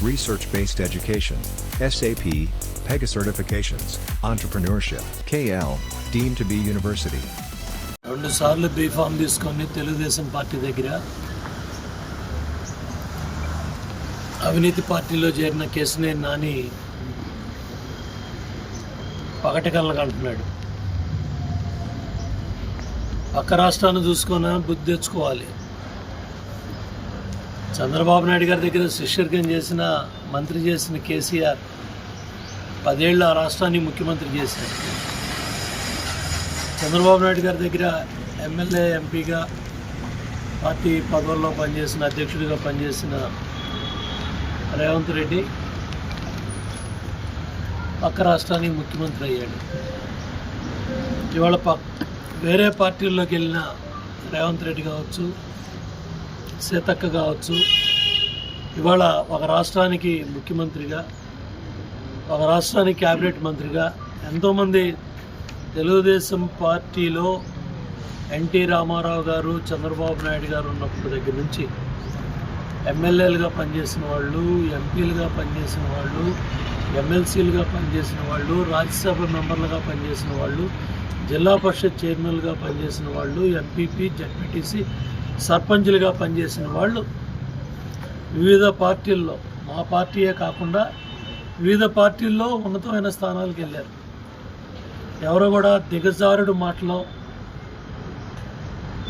research-based education, SAP, PEGA certifications, entrepreneurship, KL, deemed to be university. 2 సార్లు B Pharm తీసుకొని Telugu Desam party దగ్గర అవినీతి పార్టీలో చేరిన కేసినేని నాని పగటికల్లకు అంటున్నాడు. పక్క రాష్ట్రాన్ని చూసుకొని బుద్ధి తెచ్చుకోవాలి. చంద్రబాబు నాయుడు గారి దగ్గర శిష్యర్గం చేసిన మంత్రి చేసిన కేసీఆర్ 10 ఏళ్ళు ఆ రాష్ట్రాన్ని ముఖ్యమంత్రి చేశారు. చంద్రబాబు నాయుడు గారి దగ్గర ఎమ్మెల్యే ఎంపీగా పార్టీ పదవుల్లో పనిచేసిన అధ్యక్షుడిగా పనిచేసిన రేవంత్ రెడ్డి పక్క రాష్ట్రానికి ముఖ్యమంత్రి అయ్యాడు. ఇవాళ వేరే పార్టీల్లోకి వెళ్ళిన రేవంత్ రెడ్డి కావచ్చు, సీతక్క కావచ్చు, ఇవాళ ఒక రాష్ట్రానికి ముఖ్యమంత్రిగా, ఒక రాష్ట్రానికి క్యాబినెట్ మంత్రిగా ఎంతోమంది తెలుగుదేశం పార్టీలో ఎన్టీ రామారావు గారు, చంద్రబాబు నాయుడు గారు ఉన్నప్పుడు దగ్గర నుంచి ఎమ్మెల్యేలుగా పనిచేసిన వాళ్ళు, ఎంపీలుగా పనిచేసిన వాళ్ళు, ఎమ్మెల్సీలుగా పనిచేసిన వాళ్ళు, రాజ్యసభ మెంబర్లుగా పనిచేసిన వాళ్ళు, జిల్లా పరిషత్ చైర్మన్లుగా పనిచేసిన వాళ్ళు, ఎంపీపీ, జడ్పీటీసీ, సర్పంచులుగా పనిచేసిన వాళ్ళు వివిధ పార్టీల్లో, మా పార్టీయే కాకుండా వివిధ పార్టీల్లో ఉన్నతమైన స్థానాలకు వెళ్ళారు. ఎవరో కూడా దిగజారుడు మాటలో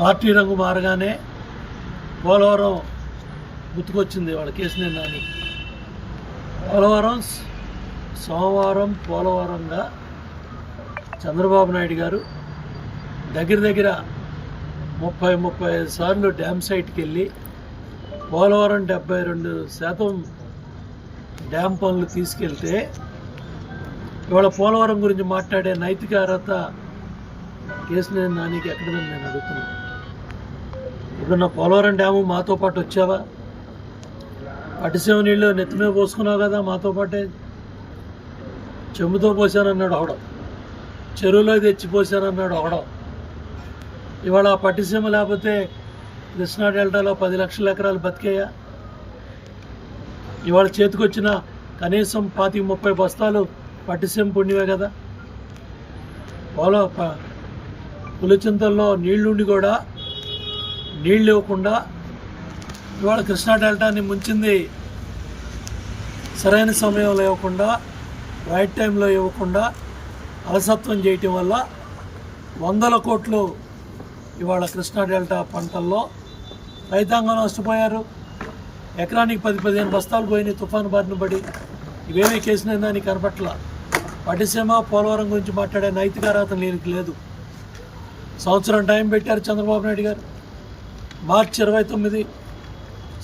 పార్టీ రంగు మారగానే పోలవరం గుర్తుకొచ్చింది వాళ్ళ కేసినేని నాని. పోలవరం సోమవారం పోలవరంగా చంద్రబాబు నాయుడు గారు దగ్గర 30-35 సార్లు డ్యామ్ సైట్కి వెళ్ళి పోలవరం 72% డ్యామ్ పనులు తీసుకెళ్తే ఇవాళ పోలవరం గురించి మాట్లాడే నైతిక అర్హత కేసినేని నానికి ఎక్కడదని నేను అడుగుతున్నాను. ఇప్పుడు పోలవరం డ్యాము మాతో పాటు వచ్చావా? పట్టిసీమ నీళ్ళు నెత్తిమీద పోసుకున్నావు కదా మాతో పాటే. చెంబుతో పోసానన్నాడు ఒకడు, చెరువులో తెచ్చి పోసానన్నాడు ఒకడు. ఇవాళ ఆ పట్టిసీమ లేకపోతే కృష్ణా డెల్టాలో 10 లక్షల ఎకరాలు బతికేయా? ఇవాళ చేతికొచ్చిన కనీసం 25-30 బస్తాలు పట్టిసీమ పుణ్యమే కదా. పులిచింతల్లో నీళ్లుండి కూడా నీళ్ళు ఇవ్వకుండా ఇవాళ కృష్ణా డెల్టాని ముంచింది. సరైన సమయంలో ఇవ్వకుండా, రైట్ టైంలో ఇవ్వకుండా అలసత్వం చేయటం వల్ల 100 కోట్లు ఇవాళ కృష్ణా డెల్టా పంటల్లో రైతాంగం నష్టపోయారు. ఎకరానికి 10-15 బస్తాలు పోయినాయి తుఫాను బారిన పడి. ఇవేమీ కేసినేని నాని కనపట్ల. పట్టిసీమ, పోలవరం గురించి మాట్లాడే నైతిక అర్హత నీకు లేదు. సంవత్సరం టైం పెట్టారు చంద్రబాబు నాయుడు గారు. మార్చి 29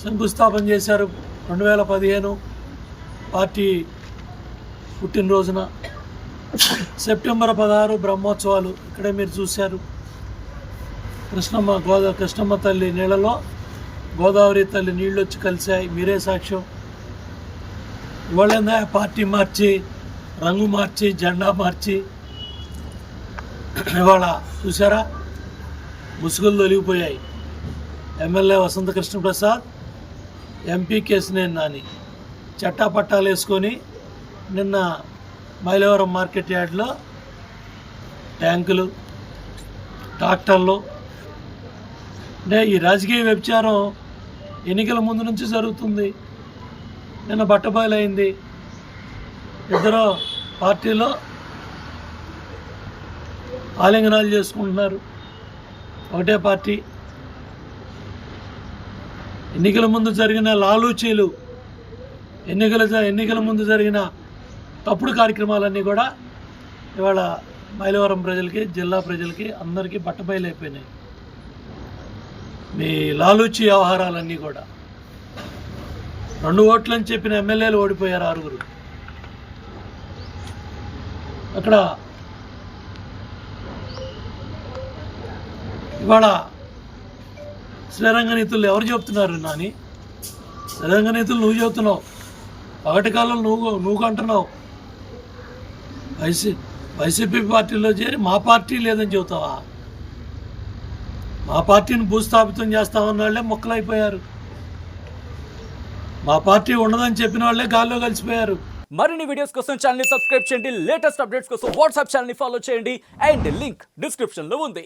శంకుస్థాపన చేశారు 2015 పార్టీ పుట్టినరోజున. సెప్టెంబర్ 16 బ్రహ్మోత్సవాలు ఇక్కడే మీరు చూశారు. కృష్ణమ్మ తల్లి నీళ్ళలో గోదావరి తల్లి నీళ్ళు వచ్చి కలిశాయి, మీరే సాక్ష్యం. ఇవాళ పార్టీ మార్చి, రంగు మార్చి, జెండా మార్చి ఇవాళ చూసారా ముసుగులు తొలిగిపోయాయి. ఎమ్మెల్యే వసంత కృష్ణప్రసాద్, ఎంపీ కేసినేని నాని చట్టాపట్టాలు వేసుకొని నిన్న మైలవరం మార్కెట్ యార్డ్లో ట్యాంకులు, ట్రాక్టర్లు, అంటే ఈ రాజకీయ వ్యభిచారం ఎన్నికల ముందు నుంచి జరుగుతుంది. నిన్న బట్టబయలైంది. ఇద్దరు పార్టీలో ఆలింగనాలు చేసుకుంటున్నారు. ఒకటే పార్టీ. ఎన్నికల ముందు జరిగిన లాలూచీలు, ఎన్నికల ముందు జరిగిన తప్పుడు కార్యక్రమాలన్నీ కూడా ఇవాళ మైలవరం ప్రజలకి, జిల్లా ప్రజలకి అందరికీ బట్టబయలైపోయినాయి. మీ లాలూచీ వ్యవహారాలన్నీ కూడా. 2 ఓట్లని చెప్పిన ఎమ్మెల్యేలు ఓడిపోయారు 6. అక్కడ ఇవాళ శ్రీరంగ నీతులు ఎవరు చెప్తున్నారు నాని? శ్రీరంగ నీతులు నువ్వు చెబుతున్నావు. పగటి కాలం నువ్వు అంటున్నావు. వైసీపీ పార్టీలో చేరి మా పార్టీ లేదని చెబుతావా? మా పార్టీని భూస్థాపితం చేస్తామన్న వాళ్ళే మొక్కలైపోయారు. మా పార్టీ ఉండదని చెప్పిన వాళ్ళే గాల్లో కలిసిపోయారు. మరిన్ని వీడియోస్ కోసం ఛానల్ ని సబ్స్క్రైబ్ చేయండి, లేటెస్ట్ అప్డేట్స్ కోసం వాట్సాప్ ఛానల్ ని ఫాలో చేయండి అండ్ లింక్ డిస్క్రిప్షన్ లో ఉంది.